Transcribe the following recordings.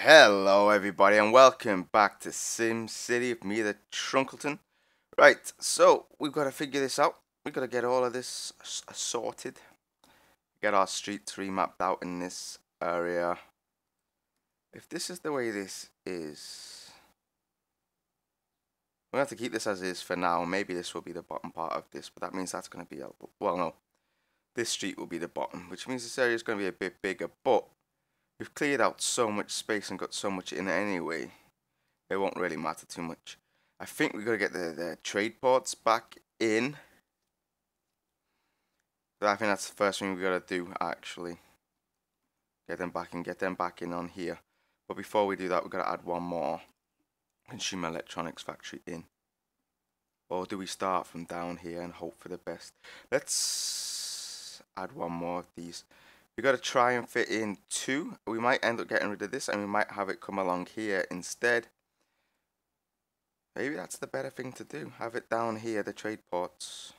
Hello everybody and welcome back to SimCity with me, the Trunkleton. Right, so we've got to figure this out. We've got to get all of this sorted. Get our streets remapped out in this area. If this is the way this is, we'll have to keep this as is for now. Maybe this will be the bottom part of this, but that means that's going to be, well no, this street will be the bottom, which means this area is going to be a bit bigger, but we've cleared out so much space and got so much in anyway, it won't really matter too much. I think we've got to get the trade ports back in. But I think that's the first thing we've got to do, actually. Get them back in on here. But before we do that, we've got to add one more consumer electronics factory in. Or do we start from down here and hope for the best? Let's add one more of these. We got to try and fit in two. We might end up getting rid of this and we might have it come along here instead. Maybe that's the better thing to do. Have it down here, the trade ports.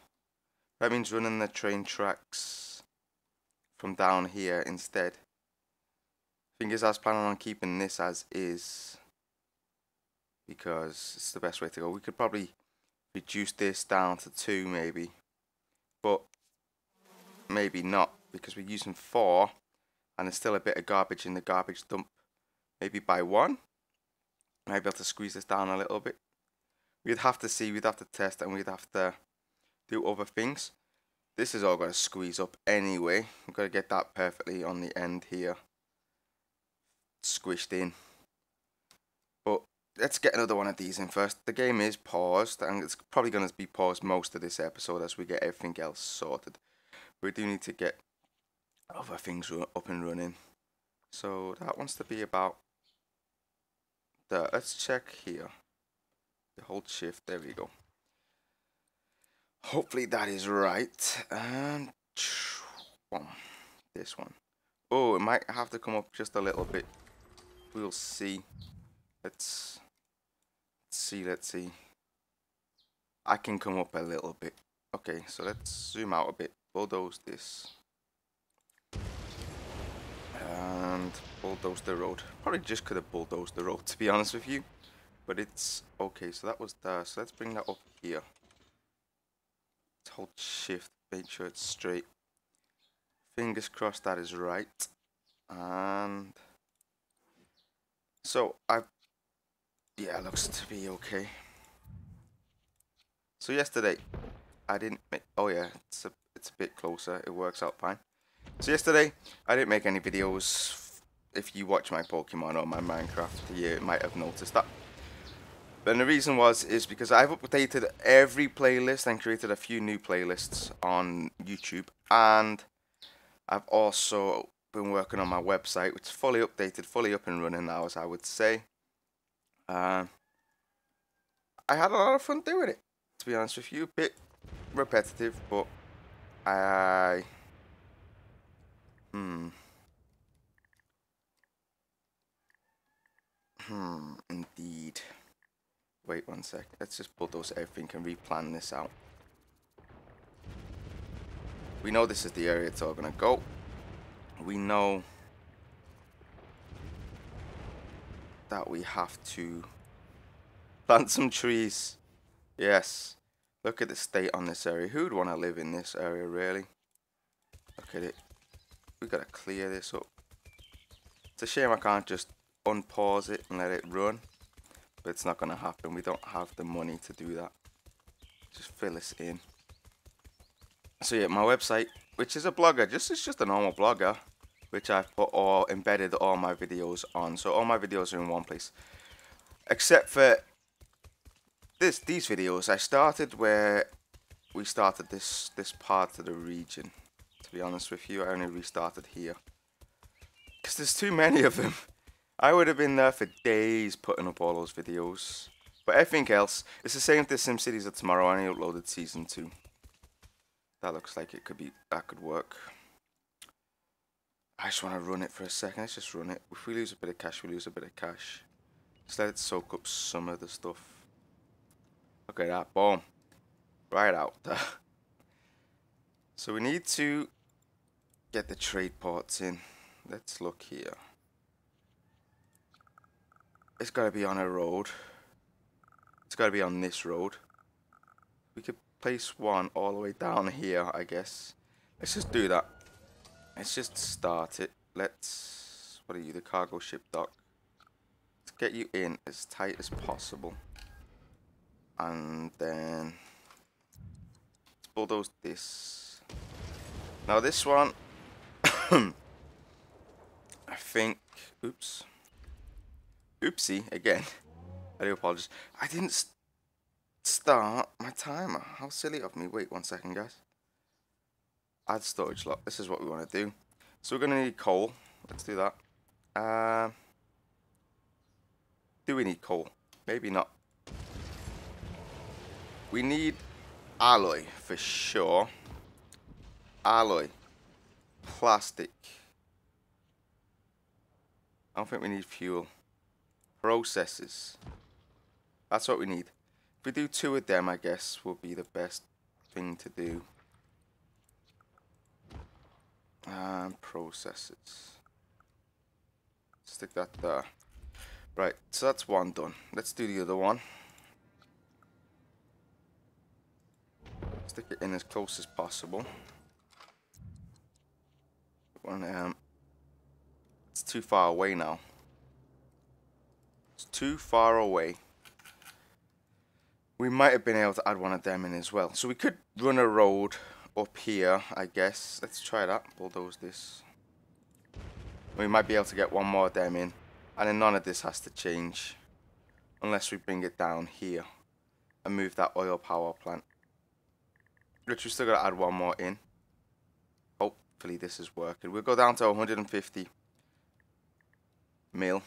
That means running the train tracks from down here instead. Thing is, I was planning on keeping this as is because it's the best way to go. We could probably reduce this down to 2 maybe, but maybe not, because we're using 4 and there's still a bit of garbage in the garbage dump. Maybe by 1 might be able to squeeze this down a little bit. We'd have to see, we'd have to test, and we'd have to do other things. This is all going to squeeze up anyway. We've got to get that perfectly on the end here, squished in. But let's get another one of these in first. The game is paused, and it's probably going to be paused most of this episode as we get everything else sorted. We do need to get other things up and running. So that wants to be about there. Let's check here. The hold shift, there we go. Hopefully that is right. And this one. Oh, it might have to come up just a little bit. We'll see. Let's see. I can come up a little bit. Okay, so let's zoom out a bit. Bulldoze this. And bulldoze the road. Probably just could have bulldozed the road, to be honest with you. But it's okay, so that was there. So let's bring that up here. Let's hold shift, make sure it's straight. Fingers crossed that is right. And so yeah, it looks to be okay. So yesterday I didn't make, oh yeah, it's a bit closer, it works out fine. So yesterday I didn't make any videos. If you watch my Pokemon or my Minecraft, you might have noticed that. And the reason is because I've updated every playlist and created a few new playlists on YouTube, and I've also been working on my website, which is fully updated, fully up and running now, as I would say. I had a lot of fun doing it, to be honest with you. A bit repetitive, but indeed. Wait one sec, let's just bulldoze everything and replan this out. We know this is the area it's all gonna go. We know that we have to plant some trees. Yes, look at the state on this area. Who'd want to live in this area, really? Look at it. We gotta clear this up. It's a shame I can't just unpause it and let it run. But it's not going to happen. We don't have the money to do that. Just fill this in. So yeah, my website, which is a blogger, it's just a normal blogger, which I've put embedded all my videos on. So all my videos are in one place, except for these videos. I started where we started this part of the region. To be honest with you, I only restarted here because there's too many of them. I would have been there for days putting up all those videos. But everything else, it's the same with the SimCities of tomorrow. I only uploaded season 2. That looks like that could work. I just want to run it for a second. Let's just run it. If we lose a bit of cash, we lose a bit of cash. Just let it soak up some of the stuff. Look at that, boom. Right out there. So we need to get the trade ports in. Let's look here. It's got to be on a road. It's got to be on this road. We could place one all the way down here, I guess. Let's just do that. Let's just start it. Let's... What are you? The cargo ship dock. Let's get you in as tight as possible. And then... let's bulldoze this. Now this one... I think... Oops. Oopsie, again. I do apologize. I didn't start my timer. How silly of me. Wait 1 second, guys. Add storage lock. This is what we want to do. So we're going to need coal. Let's do that. Do we need coal? Maybe not. We need alloy for sure. Alloy. Plastic. I don't think we need fuel. Processes. That's what we need. If we do 2 of them, I guess, will be the best thing to do. And processes. Stick that there. Right, so that's one done. Let's do the other one. Stick it in as close as possible. It's too far away now. It's too far away. We might have been able to add one of them in as well. So we could run a road up here, I guess. Let's try that. Bulldoze this. We might be able to get one more of them in. And then none of this has to change. Unless we bring it down here. And move that oil power plant. Which we still got to add one more in. Hopefully this is working. We'll go down to 150 mil.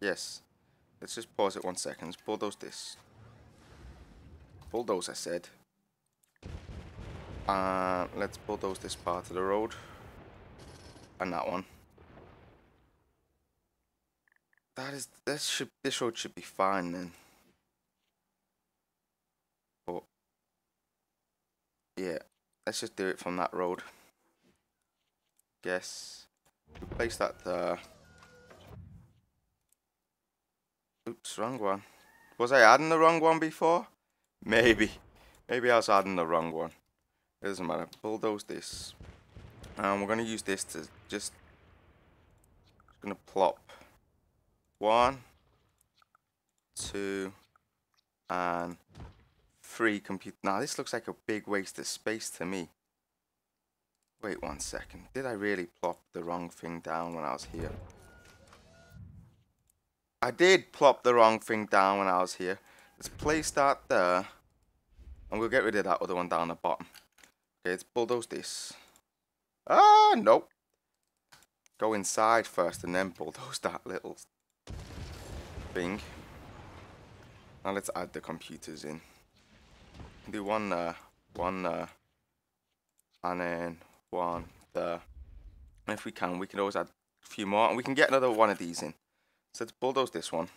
Yes. Let's just pause it 1 second. Let's bulldoze this. Bulldoze, I said. Let's bulldoze this part of the road. And that one. This road should be fine then. But yeah, let's just do it from that road. Guess. Place that there. Oops, wrong one. Was I adding the wrong one before? Maybe. Maybe I was adding the wrong one. It doesn't matter. Bulldoze this. And we're going to use this to just going to plop 1, 2, and 3 compute. Now this looks like a big waste of space to me. Wait 1 second. Did I really plop the wrong thing down when I was here? I did plop the wrong thing down when I was here. Let's place that there. And we'll get rid of that other one down the bottom. Okay, let's bulldoze this. Ah, nope. Go inside first and then bulldoze that little thing. Now let's add the computers in. Do one there, and then one there. And if we can always add a few more. And we can get another one of these in. So let's bulldoze this one.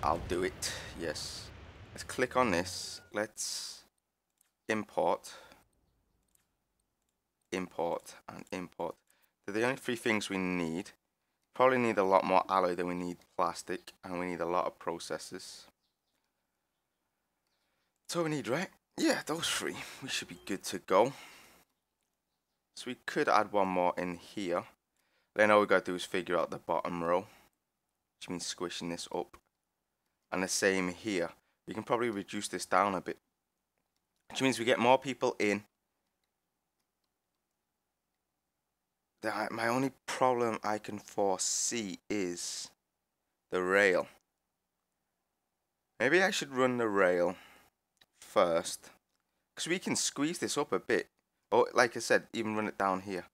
I'll do it. Yes. Let's click on this. Let's import. Import and import. They're the only 3 things we need. Probably need a lot more alloy than we need plastic. And we need a lot of processes. That's all we need, right? Yeah, those 3. We should be good to go. So we could add one more in here. Then all we got to do is figure out the bottom row, which means squishing this up. And the same here. We can probably reduce this down a bit, which means we get more people in. My only problem I can foresee is the rail. Maybe I should run the rail first, because we can squeeze this up a bit. Or, like I said, even run it down here.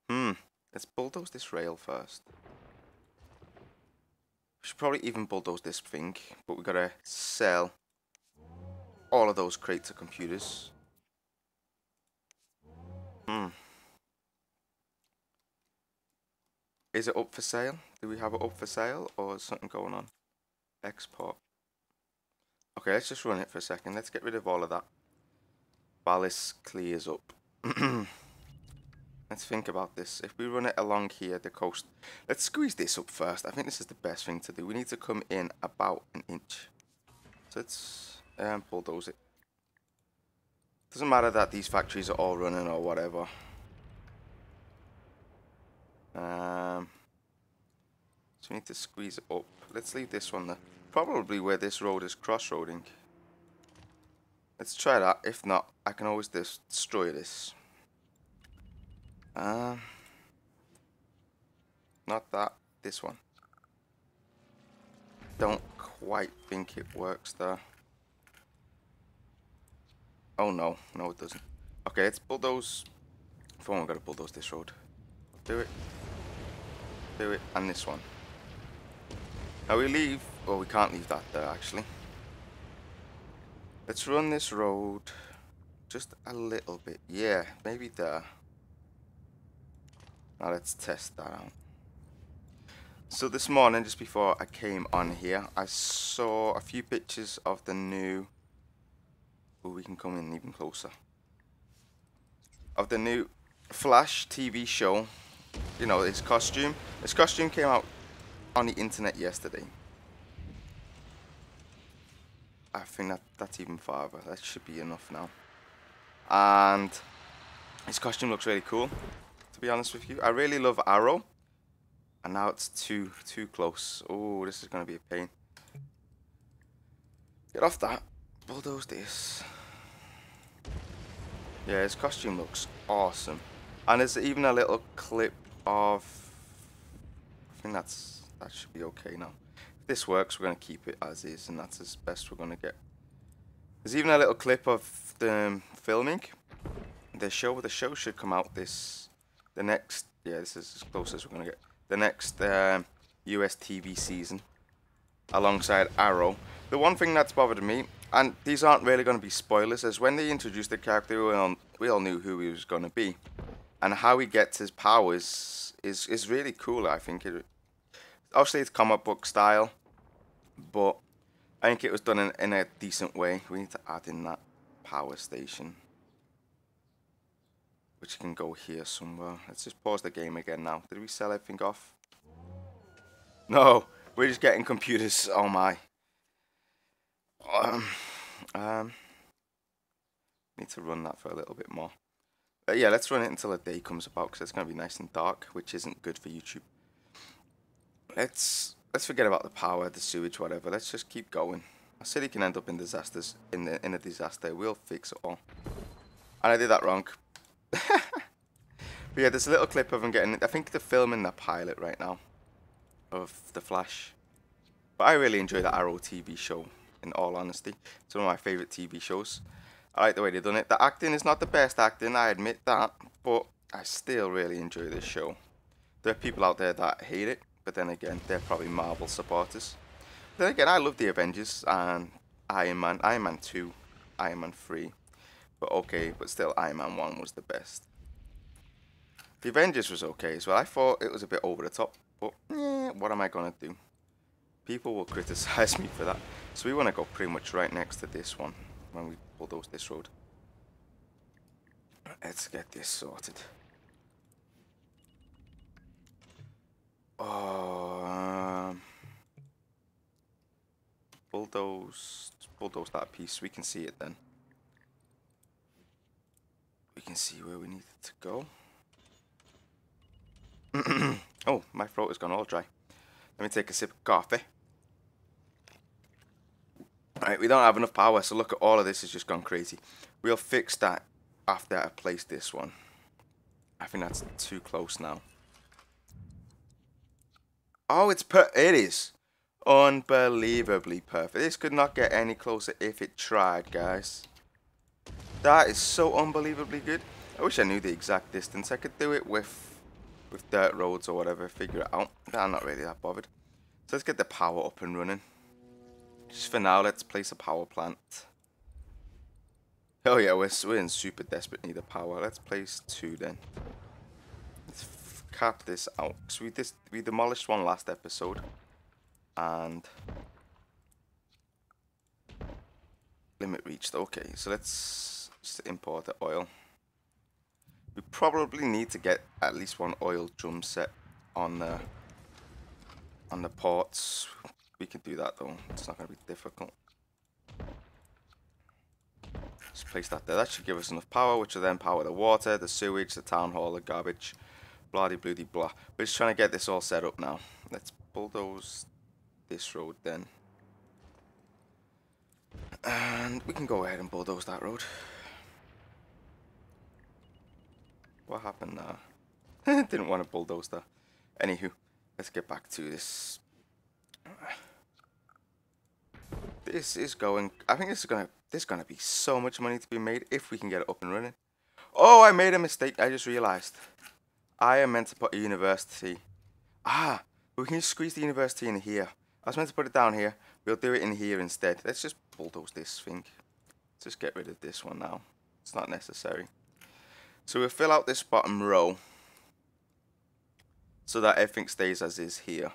Let's bulldoze this rail first. We should probably even bulldoze this thing, but we gotta sell all of those crates of computers. Is it up for sale? Do we have it up for sale, or is something going on? Export. Okay, let's just run it for a second. Let's get rid of all of that while this clears up. Let's think about this. If we run it along here, the coast, let's squeeze this up first. I think this is the best thing to do. We need to come in about an inch. So let's bulldoze it. Doesn't matter that these factories are all running or whatever. So we need to squeeze it up. Let's leave this one there. Probably where this road is crossroading. Let's try that. If not, I can always destroy this. Not that. This one. Don't quite think it works there. Oh no. No, it doesn't. Okay, let's bulldoze. For one, we've got to bulldoze this road. Do it. Do it. And this one. Now we leave. Oh, we can't leave that there actually. Let's run this road just a little bit. Yeah, maybe there. Now let's test that out. So this morning, just before I came on here, I saw a few pictures of the new... Oh, we can come in even closer. Of the new Flash TV show. You know, his costume. His costume came out on the internet yesterday. I think that's even farther. That should be enough now. And his costume looks really cool, to be honest with you. I really love Arrow. And now it's too close. Oh, this is going to be a pain. Get off that. Bulldoze this. Yeah, his costume looks awesome. And there's even a little clip of... I think that should be okay now. If this works, we're going to keep it as is, and that's as best we're going to get. There's even a little clip of the filming. The show should come out this is as close as we're going to get. The next US TV season, alongside Arrow. The one thing that's bothered me, and these aren't really going to be spoilers, is when they introduced the character, we all knew who he was going to be. And how he gets his powers is really cool, I think. Obviously, it's comic book style, but I think it was done in a decent way. We need to add in that power station, which can go here somewhere. Let's just pause the game again now. Did we sell everything off? No, we're just getting computers. Oh my. Need to run that for a little bit more. Yeah, let's run it until the day comes about, because it's going to be nice and dark, which isn't good for YouTube. Let's forget about the power, the sewage, whatever. Let's just keep going. Our city can end up in disasters. In a disaster, we'll fix it all. And I did that wrong. But yeah, there's a little clip of him getting. I think they're filming the pilot right now of the Flash. But I really enjoy the Arrow TV show. In all honesty, it's one of my favorite TV shows. I like the way they've done it. The acting is not the best acting, I admit that, but I still really enjoy this show. There are people out there that hate it, but then again, they're probably Marvel supporters. Then again, I love the Avengers and Iron Man 2, Iron Man 3. But okay, but still Iron Man 1 was the best. The Avengers was okay as well. I thought it was a bit over the top, but what am I going to do? People will criticize me for that. So we want to go pretty much right next to this one when we bulldoze this road. Let's get this sorted. Oh, bulldoze that piece. We can see it then. We can see where we need it to go. Oh, my throat has gone all dry. Let me take a sip of coffee. Alright, we don't have enough power, so look at all of this has just gone crazy. We'll fix that after I place this one. I think that's too close now. Oh, it is unbelievably perfect. This could not get any closer if it tried, guys. That is so unbelievably good. I wish I knew the exact distance. I could do it with dirt roads or whatever, figure it out. I'm not really that bothered. So let's get the power up and running. Just for now, let's place a power plant. Oh yeah, we're in super desperate need of power. Let's place 2 then. Let's cap this out. So we demolished one last episode. And limit reached. Okay, so let's just import the oil. We probably need to get at least one oil drum set on the ports. We can do that though. It's not going to be difficult. Just place that there. That should give us enough power, which will then power the water, the sewage, the town hall, the garbage, blah de bloody blah. We're just trying to get this all set up now. Let's bulldoze this road then. And we can go ahead and bulldoze that road. What happened there? Didn't want to bulldoze that. Anywho, let's get back to this. This is going. I think there's gonna be so much money to be made if we can get it up and running. Oh, I made a mistake. I just realized. I am meant to put a university. We can just squeeze the university in here. I was meant to put it down here. We'll do it in here instead. Let's just bulldoze this thing. Let's just get rid of this one now. It's not necessary. So we'll fill out this bottom row so that everything stays as is here.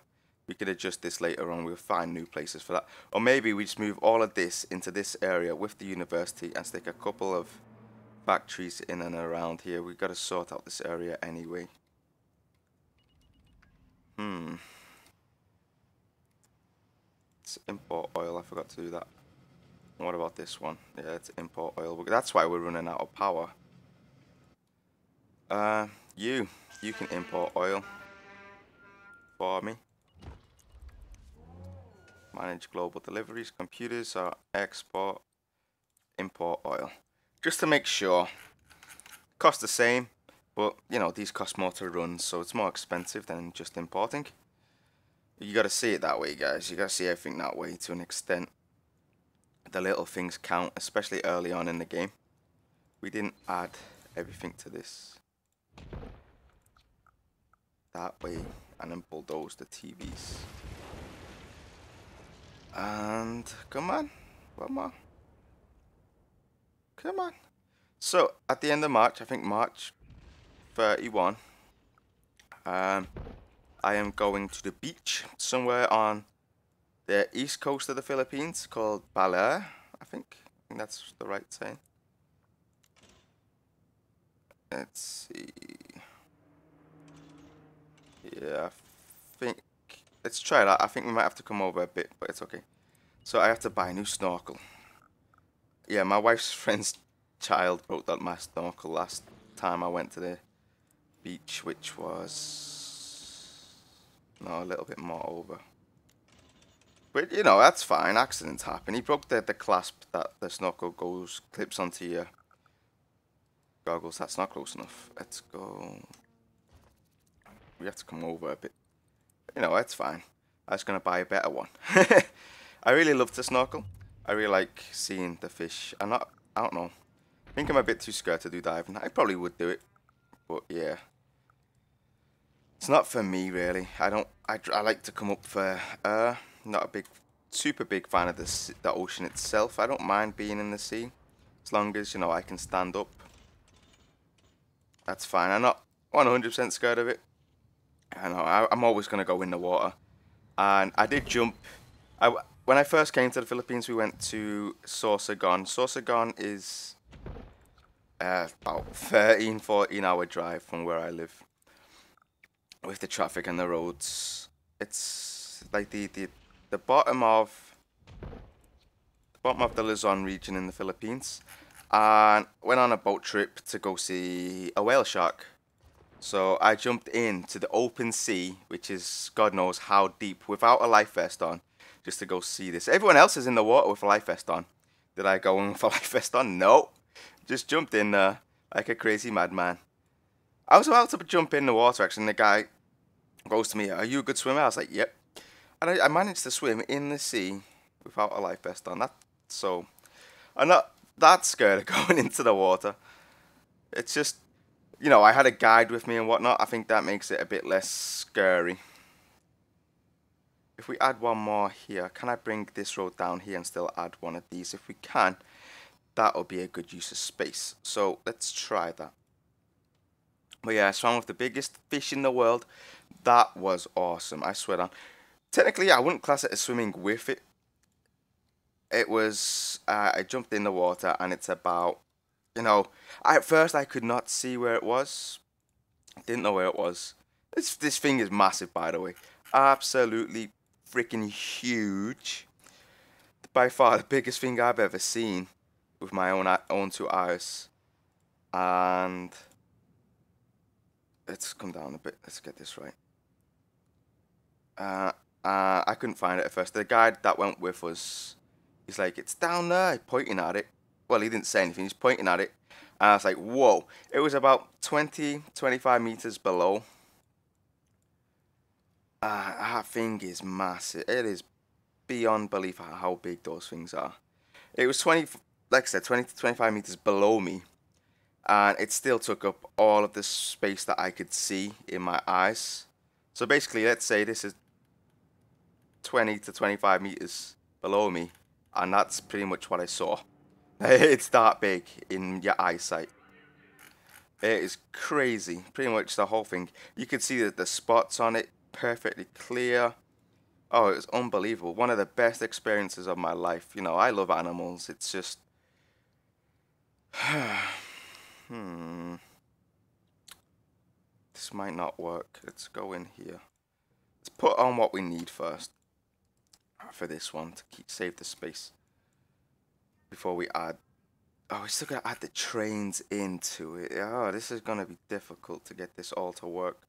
We could adjust this later on. We'll find new places for that. Or maybe we just move all of this into this area with the university and stick a couple of factories in and around here. We've got to sort out this area anyway. Let's import oil. I forgot to do that. What about this one? Yeah, let's import oil. That's why we're running out of power. You can import oil for me. Manage global deliveries. Computers are export, import oil. Just to make sure. Cost the same, but you know, these cost more to run, so it's more expensive than just importing. You gotta see it that way, guys. You gotta see everything that way to an extent. The little things count, especially early on in the game. We didn't add everything to this. That way, and then bulldoze the TVs. And come on, one more. Come on. So at the end of March, I think March 31, I am going to the beach somewhere on the east coast of the Philippines called Baler. I think that's the right saying. Let's see. Yeah, I think let's try that. I think we might have to come over a bit, but it's okay. So I have to buy a new snorkel. Yeah, my wife's friend's child broke out my snorkel last time I went to the beach, which was a little bit more over. But you know, that's fine. Accidents happen. He broke the clasp that the snorkel clips onto your goggles. That's not close enough. Let's go. We have to come over a bit. You know, that's fine. I was gonna buy a better one. I really love to snorkel. I really like seeing the fish. I don't know. I think I'm a bit too scared to do diving. I probably would do it, but yeah, it's not for me really. I like to come up for not a super big fan of the ocean itself. I don't mind being in the sea as long as you know I can stand up. That's fine. I'm not 100% scared of it. I know I'm always gonna go in the water, and I did jump. When I first came to the Philippines, we went to Sorsogon. Sorsogon is about 13-14 hour drive from where I live. With the traffic and the roads, it's like the bottom of the Luzon region in the Philippines, and went on a boat trip to go see a whale shark. So I jumped into the open sea, which is God knows how deep, without a life vest on, just to go see this. Everyone else is in the water with a life vest on. Did I go in with a life vest on? No. Just jumped in there like a crazy madman. I was about to jump in the water actually, and the guy goes to me, "Are you a good swimmer?" I was like, "Yep." And I managed to swim in the sea without a life vest on. So I'm not that scared of going into the water. It's just, you know, I had a guide with me and whatnot. I think that makes it a bit less scary. If we add one more here, can I bring this road down here and still add one of these? If we can, that'll be a good use of space. So let's try that. But yeah, I swam with the biggest fish in the world. That was awesome, I swear down. Technically, I wouldn't class it as swimming with it. It was, I jumped in the water and it's about You know, at first I could not see where it was. Didn't know where it was. This thing is massive, by the way. Absolutely freaking huge. By far the biggest thing I've ever seen with my own two eyes. And let's come down a bit. Let's get this right. I couldn't find it at first. The guy that went with us, he's like, it's down there, pointing at it. Well, he didn't say anything. He's pointing at it. And I was like, whoa. It was about 20, 25 meters below. That thing is massive. It is beyond belief how big those things are. It was 20, like I said, 20 to 25 meters below me. And it still took up all of the space that I could see in my eyes. So basically, let's say this is 20 to 25 meters below me. And that's pretty much what I saw. It's that big in your eyesight. It is crazy. Pretty much the whole thing. You could see that the spots on it perfectly clear. Oh, it was unbelievable. One of the best experiences of my life. You know, I love animals. It's just... This might not work. Let's go in here. Let's put on what we need first. For this one, to save the space. Before we add... Oh, we're still going to add the trains into it. Oh, this is going to be difficult to get this all to work.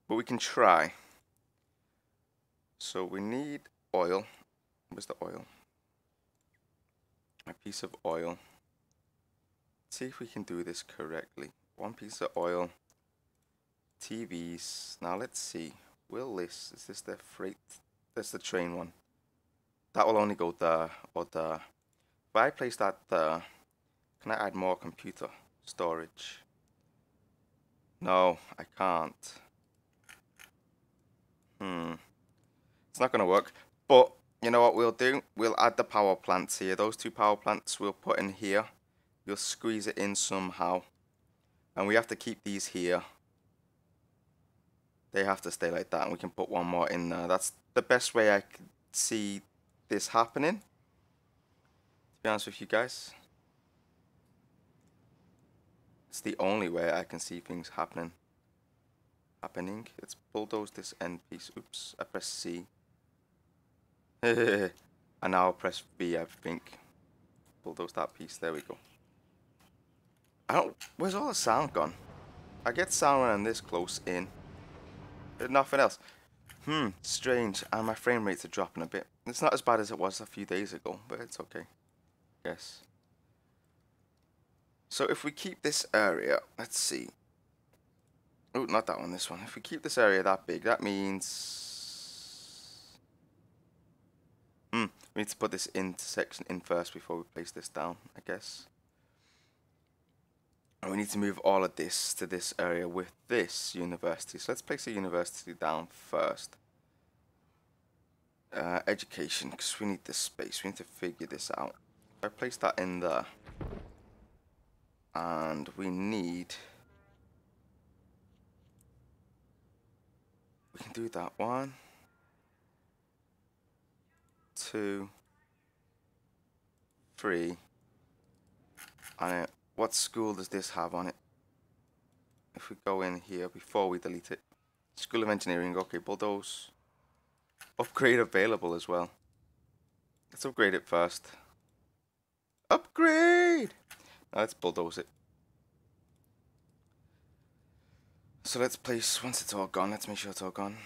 But we can try. So we need oil. Where's the oil? A piece of oil. Let's see if we can do this correctly. One piece of oil. TVs. Now let's see. Will this... Is this the freight? That's the train one. That will only go there or there. If I place that there... Can I add more computer storage? No, I can't. It's not going to work. But, you know what we'll do? We'll add the power plants here. Those two power plants we'll put in here. We'll squeeze it in somehow. And we have to keep these here. They have to stay like that. And we can put one more in there. That's the best way I can see this happening. To be honest with you guys. It's the only way I can see things happening. Let's bulldoze this end piece. Oops, I press C. And now I'll press B, I think. Bulldoze that piece. There we go. Where's all the sound gone? I get sound when I'm this close in. There's nothing else. Strange. And my frame rates are dropping a bit. It's not as bad as it was a few days ago, but it's okay. Yes. So if we keep this area, let's see. Oh, not that one, this one. If we keep this area that big, that means... we need to put this intersection in first before we place this down, I guess. And we need to move all of this to this area with this university. So let's place the university down first. Education, because we need this space. We need to figure this out. I place that in there. And we need... We can do that. 1, 2, 3. And what school does this have on it? If we go in here before we delete it. School of Engineering. Okay, bulldoze. Upgrade available as well. Let's upgrade it first. Upgrade! Now let's bulldoze it. So let's place, once it's all gone, let's make sure it's all gone.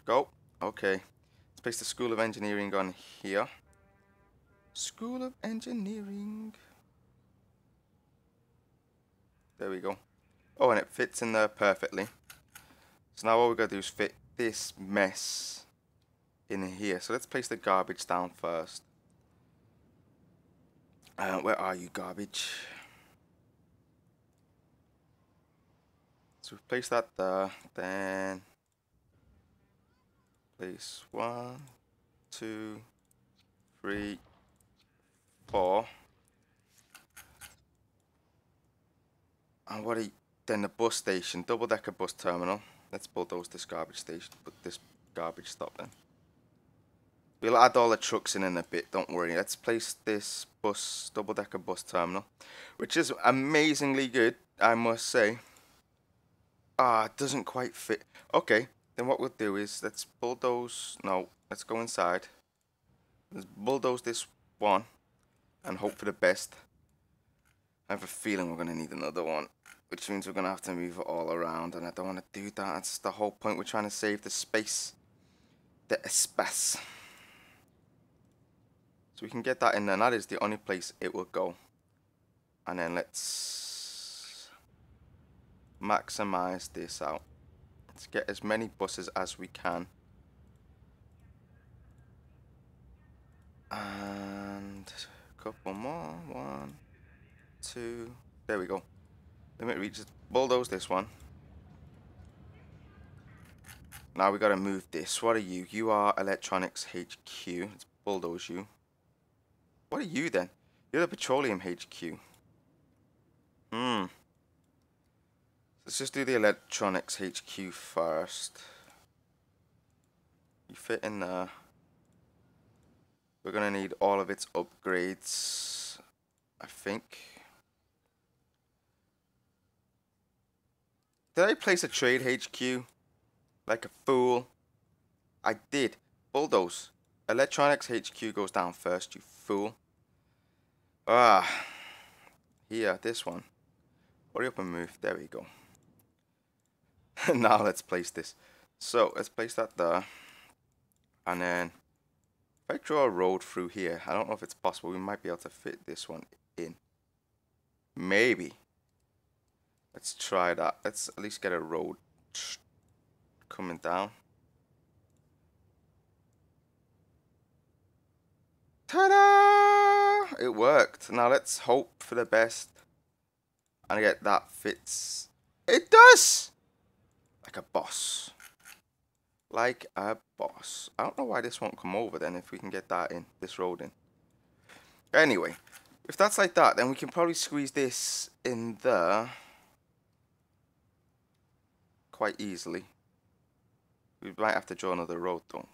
Go. Okay. Let's place the School of Engineering on here. School of Engineering. There we go. Oh, and it fits in there perfectly. So now all we've got to do is fit this mess in here. So let's place the garbage down first. Where are you, garbage? So we place that there, then place 1, 2, 3, 4. And what are you, then the bus station, double-decker bus terminal. Let's bulldoze this garbage station, put this garbage stop then. We'll add all the trucks in a bit, don't worry. Let's place this double-decker bus terminal, which is amazingly good, I must say. Ah, it doesn't quite fit. Okay, then what we'll do is let's bulldoze. No, let's go inside. Let's bulldoze this one and hope for the best. I have a feeling we're going to need another one, which means we're going to have to move it all around, and I don't want to do that. That's the whole point. We're trying to save the space. The espace. So we can get that in there, and that is the only place it will go. And then let's maximize this out. Let's get as many buses as we can. And a couple more. 1, 2. There we go. Limit reaches. Bulldoze this one. Now we gotta move this. What are you? You are Electronics HQ. Let's bulldoze you. What are you then? You're the Petroleum HQ. Let's just do the Electronics HQ first. You fit in there. We're gonna need all of its upgrades, I think. Did I place a Trade HQ? Like a fool? I did. Bulldoze. Electronics HQ goes down first, you fool. Ah. Here, this one. Hurry up and move. There we go. Now let's place this. So, let's place that there. And then, if I draw a road through here, I don't know if it's possible. We might be able to fit this one in. Maybe. Let's try that. Let's at least get a road coming down. Ta-da! It worked. Now let's hope for the best and get that fits. It does! Like a boss. Like a boss. I don't know why this won't come over then if we can get that in. This road in. Anyway, if that's like that, then we can probably squeeze this in there quite easily. We might have to draw another road though.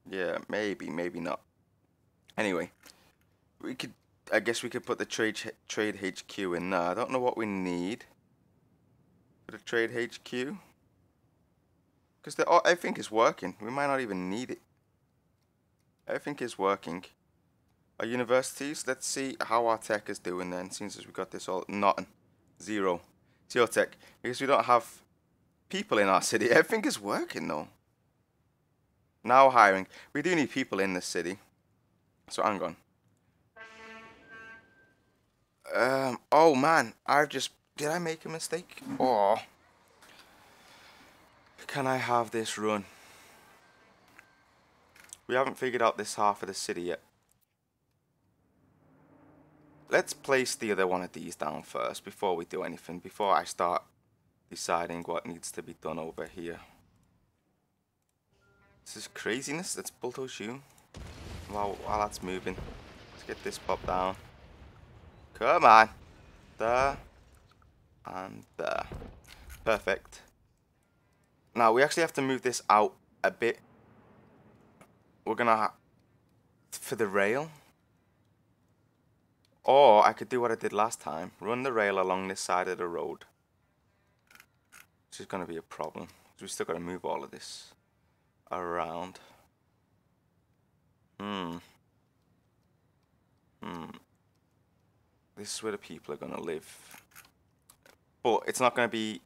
Yeah, maybe, maybe not. Anyway, we could. I guess we could put the trade HQ in there. I don't know what we need for the trade HQ because everything is working. We might not even need it. Everything is working. Our universities. Let's see how our tech is doing then. Since we got this all nothing, zero tech because we don't have people in our city. Everything is working though. Now hiring. We do need people in this city. So hang on. Oh man, did I make a mistake? Oh. Can I have this run? We haven't figured out this half of the city yet. Let's place the other one of these down first before we do anything. Before I start deciding what needs to be done over here. This is craziness. Let's bulldoze you. While that's moving. Let's get this pop down. Come on. There. And there. Perfect. Now we actually have to move this out a bit. We're gonna for the rail. Or I could do what I did last time. Run the rail along this side of the road. Which is gonna be a problem. So we still gotta move all of this around. This is where the people are gonna live. But it's not gonna be,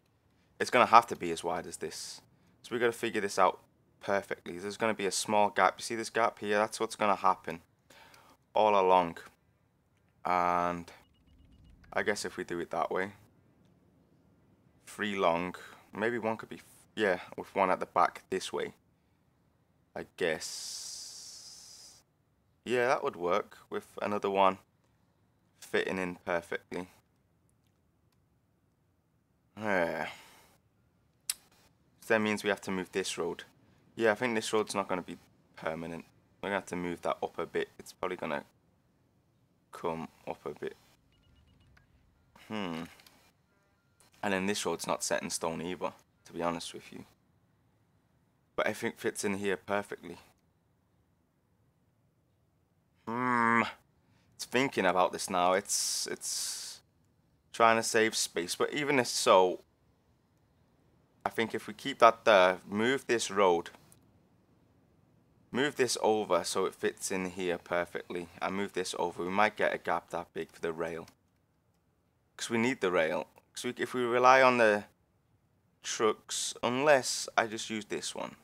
it's gonna have to be as wide as this. So we gotta figure this out perfectly. There's gonna be a small gap. You see this gap here? That's what's gonna happen all along. And I guess if we do it that way, 3 long, maybe one could be, yeah, with one at the back this way. I guess, yeah, that would work with another one fitting in perfectly. Yeah. So that means we have to move this road. Yeah, I think this road's not going to be permanent. We're going to have to move that up a bit. It's probably going to come up a bit. And then this road's not set in stone either, to be honest with you. but everything fits in here perfectly. It's thinking about this now. It's trying to save space, but even if so, I think if we keep that there, move this road, move this over so it fits in here perfectly, and move this over, we might get a gap that big for the rail. Because we need the rail. Because if we rely on the trucks, unless I just use this one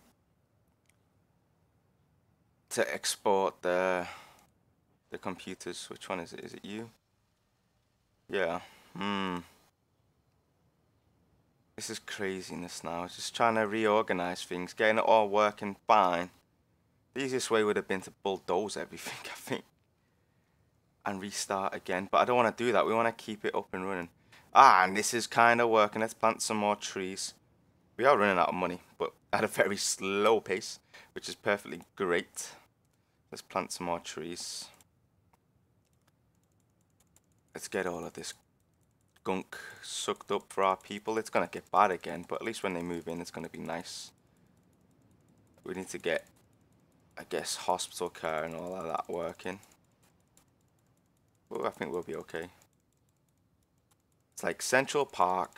to export the computers. Which one is it? Is it you? Yeah. This is craziness now. Just trying to reorganize things, getting it all working fine. The easiest way would have been to bulldoze everything, I think, and restart again. But I don't want to do that. We want to keep it up and running. And this is kind of working. Let's plant some more trees. We are running out of money, but at a very slow pace, which is perfectly great. Let's plant some more trees. Let's get all of this gunk sucked up for our people. It's going to get bad again, but at least when they move in, it's going to be nice. We need to get, I guess, hospital care and all of that working. Well, I think we'll be okay. It's like Central Park.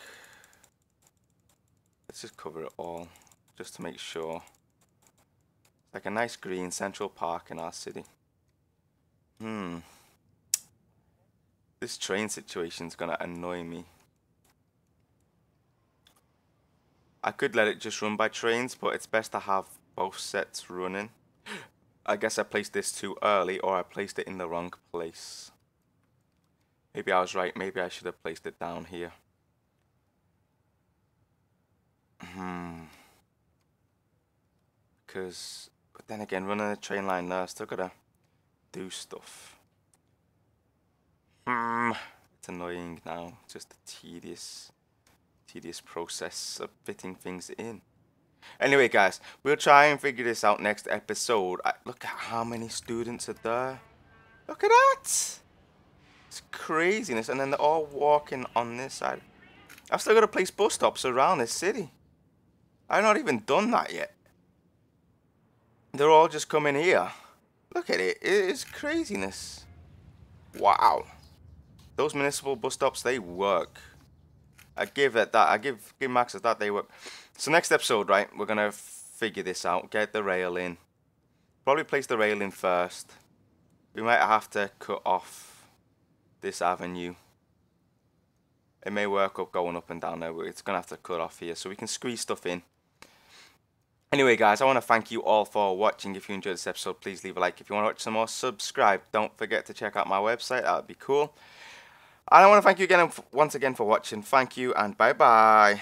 Let's just cover it all, just to make sure. It's like a nice green Central Park in our city. This train situation is going to annoy me. I could let it just run by trains, but it's best to have both sets running. I guess I placed this too early, or I placed it in the wrong place. Maybe I was right. Maybe I should have placed it down here. But then again, running a train line there, still gotta do stuff. It's annoying now. Just a tedious process of fitting things in. Anyway, guys, we'll try and figure this out next episode. Look at how many students are there. Look at that. It's craziness. And then they're all walking on this side. I've still got to place bus stops around this city. I've not even done that yet. They're all just coming here. Look at it. It's craziness. Wow. Those municipal bus stops, they work. I give it that. I give Max that, they work. So next episode, right, we're going to figure this out. Get the rail in. Probably place the rail in first. We might have to cut off this avenue. It may work up going up and down there, but it's going to have to cut off here so we can squeeze stuff in. Anyway, guys, I want to thank you all for watching. If you enjoyed this episode, please leave a like. If you want to watch some more, subscribe. Don't forget to check out my website. That would be cool. And I want to thank you again, once again, for watching. Thank you, and bye-bye.